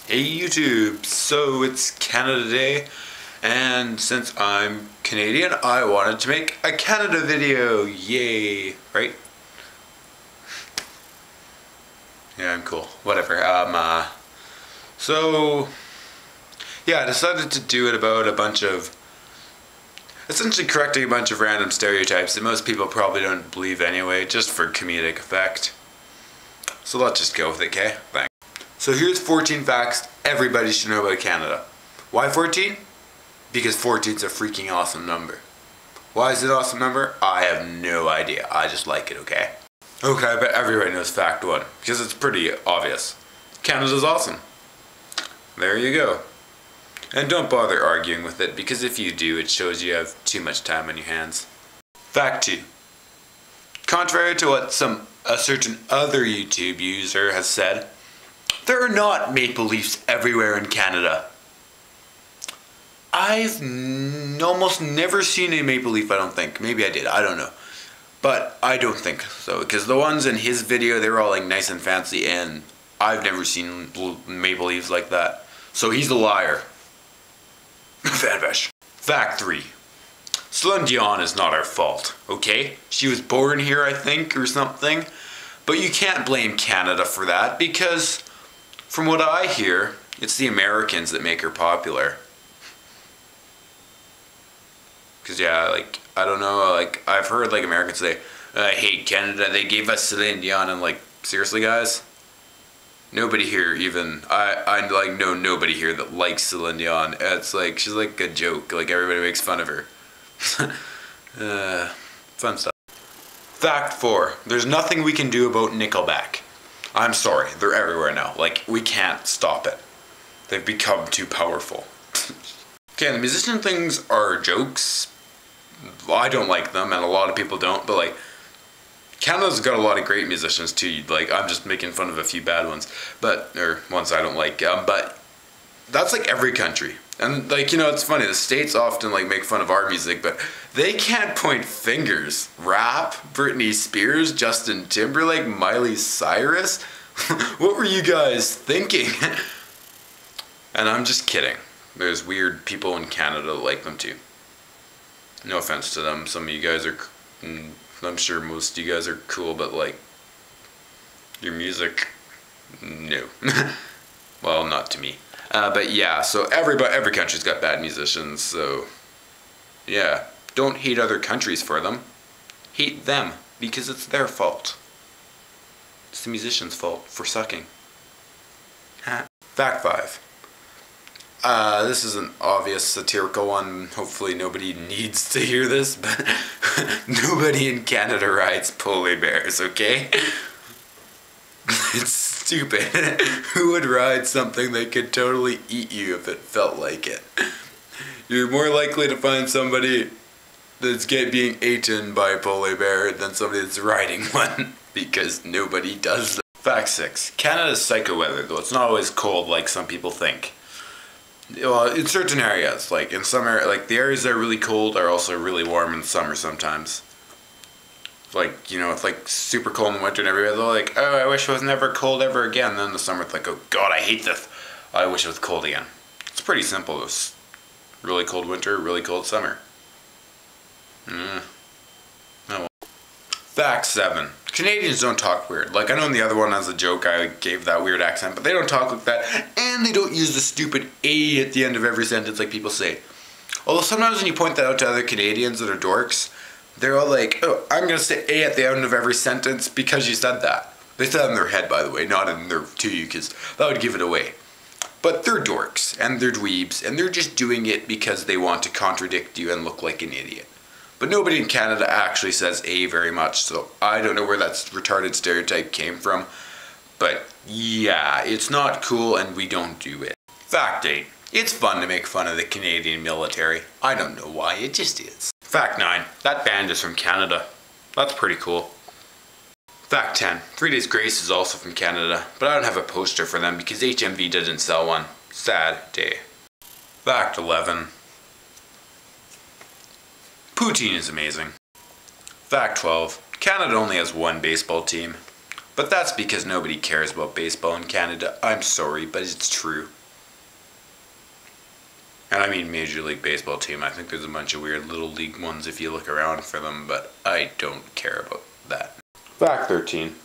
Hey YouTube, so it's Canada Day, and since I'm Canadian, I wanted to make a Canada video, yay, right? Yeah, I'm cool, whatever, so, yeah, I decided to do it about a bunch of, essentially correcting a bunch of random stereotypes that most people probably don't believe anyway, just for comedic effect. So let's just go with it, okay? Thanks. So here's 14 facts everybody should know about Canada. Why 14? Because 14 is a freaking awesome number. Why is it an awesome number? I have no idea. I just like it, okay? Okay, I bet everybody knows fact 1, because it's pretty obvious. Canada's awesome. There you go. And don't bother arguing with it, because if you do, it shows you have too much time on your hands. Fact 2. Contrary to what a certain other YouTube user has said, there are not maple leafs everywhere in Canada. I've almost never seen a maple leaf, I don't think. Maybe I did, I don't know. But I don't think so, because the ones in his video, they were all like nice and fancy, and I've never seen maple leaves like that. So he's a liar. Fanfish. Fact 3. Celine Dion is not our fault, okay? She was born here, I think, or something. But you can't blame Canada for that, because from what I hear, it's the Americans that make her popular. Because, yeah, like, I don't know, like, I've heard, like, Americans say, I hate Canada, they gave us Celine Dion, and, like, seriously, guys? Nobody here even, I like, know nobody here that likes Celine Dion. It's like, she's like a joke, like, everybody makes fun of her. Fun stuff. Fact 4. There's nothing we can do about Nickelback. I'm sorry, they're everywhere now. Like, we can't stop it. They've become too powerful. Okay, the musician things are jokes. I don't like them, and a lot of people don't, but like, Canada's got a lot of great musicians too. Like, I'm just making fun of a few bad ones, or ones I don't like, but that's like every country. And like, you know, it's funny, the States often like make fun of our music, but they can't point fingers. Rap, Britney Spears, Justin Timberlake, Miley Cyrus. What were you guys thinking? And I'm just kidding. There's weird people in Canada that like them too. No offense to them. Some of you guys are, I'm sure most of you guys are cool, but like, your music, no. Well, not to me. But yeah, so every country's got bad musicians, so yeah, don't hate other countries for them. Hate them, because it's their fault. It's the musician's fault for sucking. Fact 5. This is an obvious satirical one. Hopefully nobody needs to hear this, but nobody in Canada rides polar bears, okay? It's stupid. Who would ride something that could totally eat you if it felt like it? You're more likely to find somebody that's being eaten by a polar bear than somebody that's riding one, because nobody does that. Fact 6. Canada's psycho weather, though it's not always cold like some people think. Well, in certain areas, like in some areas, like the areas that are really cold are also really warm in summer sometimes. Like, you know, it's like super cold in winter and everywhere, they're like, oh, I wish it was never cold ever again. And then in the summer it's like, oh god, I hate this. I wish it was cold again. It's pretty simple. It's really cold winter, really cold summer. Oh well. Fact 7. Canadians don't talk weird. Like, I know in the other one as a joke I gave that weird accent, but they don't talk like that, and they don't use the stupid A at the end of every sentence like people say. Although sometimes when you point that out to other Canadians that are dorks, they're all like, oh, I'm going to say A at the end of every sentence because you said that. They said it in their head, by the way, not in their to you, because that would give it away. But they're dorks, and they're dweebs, and they're just doing it because they want to contradict you and look like an idiot. But nobody in Canada actually says A very much, so I don't know where that retarded stereotype came from. But yeah, it's not cool and we don't do it. Fact 8. It's fun to make fun of the Canadian military. I don't know why, it just is. Fact 9. That band is from Canada. That's pretty cool. Fact 10. 3 Days Grace is also from Canada, but I don't have a poster for them because HMV didn't sell one. Sad day. Fact 11. Poutine is amazing. Fact 12. Canada only has one baseball team. But that's because nobody cares about baseball in Canada. I'm sorry, but it's true. And I mean Major League Baseball team. I think there's a bunch of weird little league ones if you look around for them, but I don't care about that. Fact 13.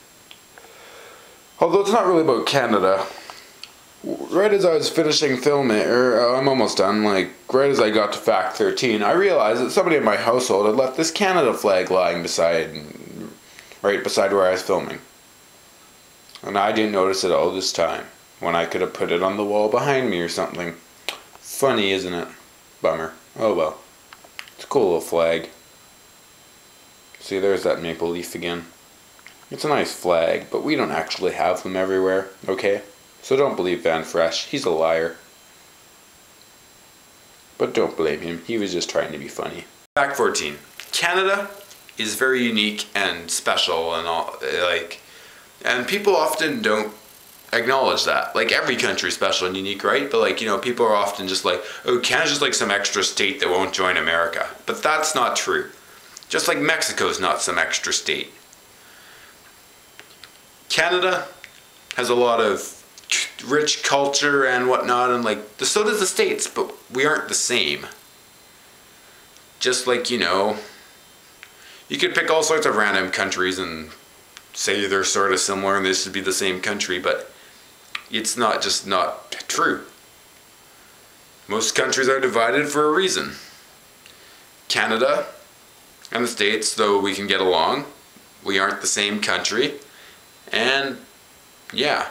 Although it's not really about Canada, right as I was finishing filming, or I'm almost done, like right as I got to fact 13, I realized that somebody in my household had left this Canada flag lying right beside where I was filming. And I didn't notice it all this time, when I could have put it on the wall behind me or something. Funny, isn't it? Bummer. Oh well. It's a cool little flag. See, there's that maple leaf again. It's a nice flag, but we don't actually have them everywhere, okay? So don't believe Van Fresh. He's a liar. But don't blame him. He was just trying to be funny. Fact 14. Canada is very unique and special and all, and people often don't acknowledge that. Like, every country is special and unique, right? But like, you know, people are often just like, oh, Canada's just like some extra state that won't join America. But that's not true. Just like Mexico's not some extra state. Canada has a lot of rich culture and whatnot, and like, so does the States, but we aren't the same. Just like, you know, you could pick all sorts of random countries and say they're sort of similar and this should be the same country, but it's just not true. Most countries are divided for a reason. Canada and the States, though we can get along, we aren't the same country. And yeah.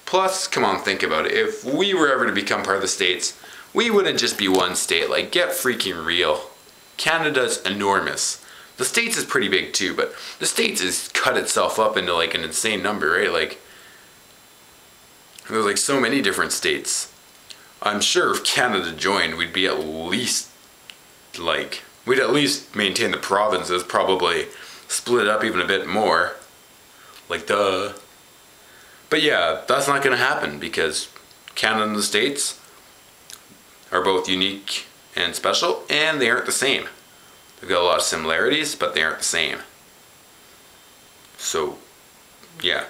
Plus, come on, think about it. If we were ever to become part of the States, we wouldn't just be one state. Like, get freaking real. Canada's enormous. The States is pretty big too, but the States has cut itself up into like an insane number, right? Like, there's like so many different states. I'm sure if Canada joined, we'd at least maintain the provinces, probably split up even a bit more. Like, duh. But yeah, that's not gonna happen because Canada and the States are both unique and special, and they aren't the same. They've got a lot of similarities, but they aren't the same. So, yeah.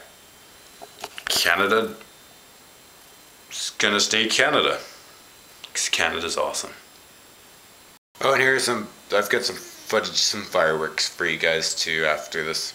Canada is gonna stay Canada. Because Canada's awesome. Oh, and here's I've got some footage, some fireworks for you guys too after this.